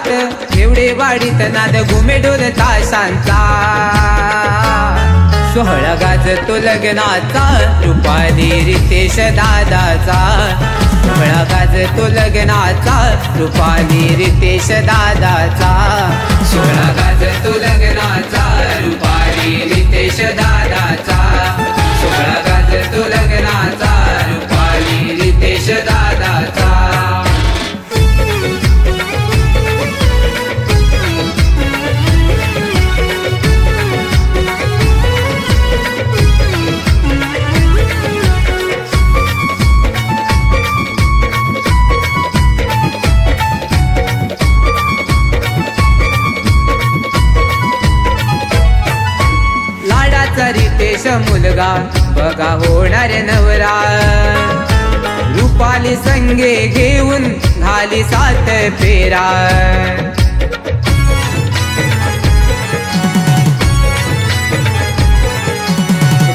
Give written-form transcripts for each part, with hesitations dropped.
गावात घेवडे वाडीत नाद घुमेढोल ताशांचा सोहळा गाजतो लग्नाचा रुपाली रितेश दादाचा सोहळा गाजतो लग्नाचा रुपाली रितेश दादाचा सोहळा गाजतो लग्नाचा रुपाली रितेश दादाचा सोहळा गाजतो लग्नाचा रुपाली रितेश दादाचा रितेश मुलगा बघा होणार नवरा रुपाली संगे घेऊन घाली 7 फेरा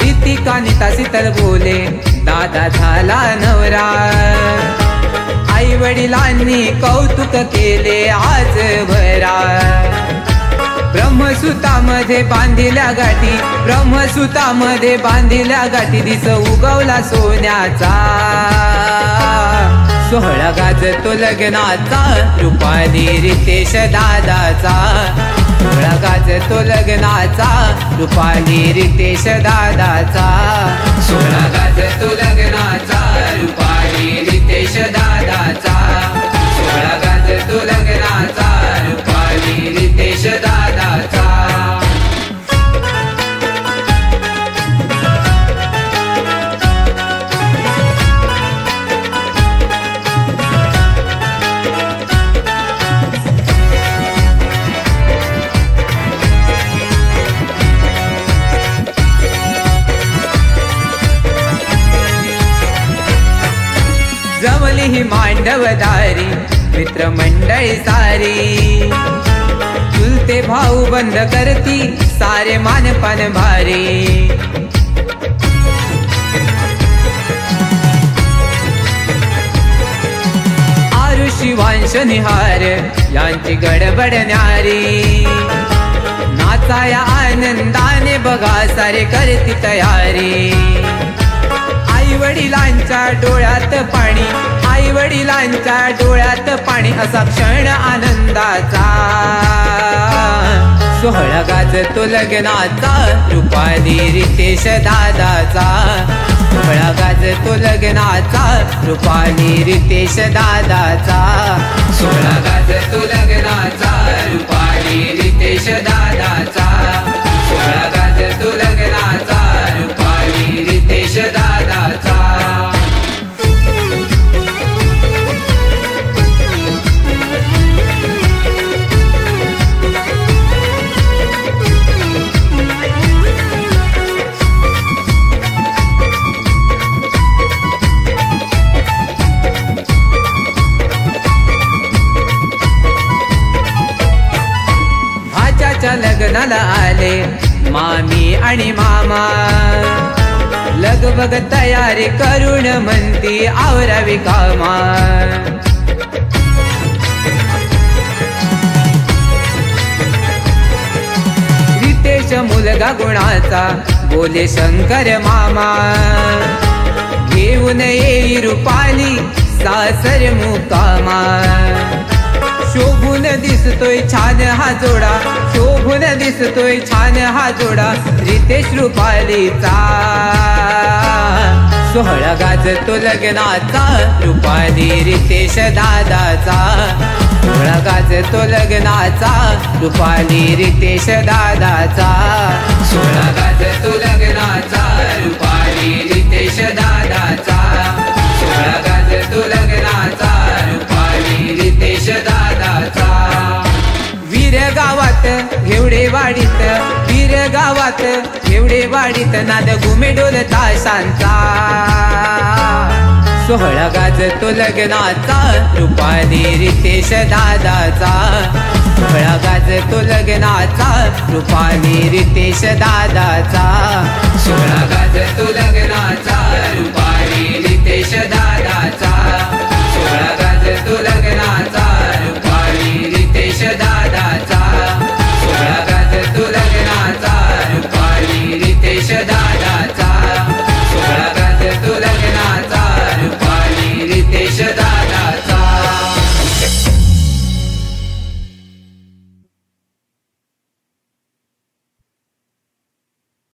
रितिका नीता शीतल बोले दादा झाला नवरा आई वडिलांनी कौतुक केले आज भरा ब्रह्मसूतामध्ये बांधिल्या गाठी ब्रह्मसूतामध्ये बांधिल्या गाठी दिस उगवला सोन्याचा सोहळा गाजतो लग्नाचा रुपाली रितेश दादाचा सोहळा गाजतो लग्नाचा रुपाली रितेश दादाचा सोहळा गाजतो लग्नाचा रुपाली रितेश दादाचा सोहळा गाजतो लग्नाचा रुपाली रितेश दादाचा जमली ही मांडवदारी मित्रमंडळी सारी चुलते भाऊ बंद करती सारे मानपान भारी आरुषी वांश निहार यांची गडबड न्यारी नाचाया आनंदाने बघा सारे करती तयारी आई वडिलांच्या डोळ्यात पाणी आई वडिलांच्या डोळ्यात पाणी असा क्षण आनंदाचा सोहळा गाजतो लग्नाचा रुपाली रितेश दादाचा सोहळा गाजतो लग्नाचा रुपाली रितेश दादाचा सोहळा गाजतो लग्नाचा रुपाली रितेश दादाचा सोहळा गाजतो लग्नाचा रुपाली रितेश दादाचा लग्नाला आले मामी आणि मामा लगबग तयारी करून म्हणती आवरावी कामा रितेश मुलगा गुणाचा बोले शंकर मामा घेऊन येई रुपाली सासर मुकामा शोभून दिसतोय छान हा जोडा शोभून दिसतोय छान हा जोडा रितेश रुपालीचा सोहळा गाजतो लग्नाचा रुपाली रितेश दादाचा सोहळा गाजतो लग्नाचा रुपाली रितेश दादाचा सोहळा गाजतो लग्नाचा रुपाली रितेश दादाचा सोहळा गाजतो लग्नाचा रुपाली रितेश दादाचा वीर गावात घेवडे वाडीत वीर गावात घेवडे वाडीत नाद घुमेढोल ताशांचा सोहळा गाजतो लग्नाचा रुपाली रितेश दादाचा सोहळा गाजतो लग्नाचा रुपाली रितेश दादाचा सोहळा गाजतो लग्नाचा रुपाली रितेश दादाचा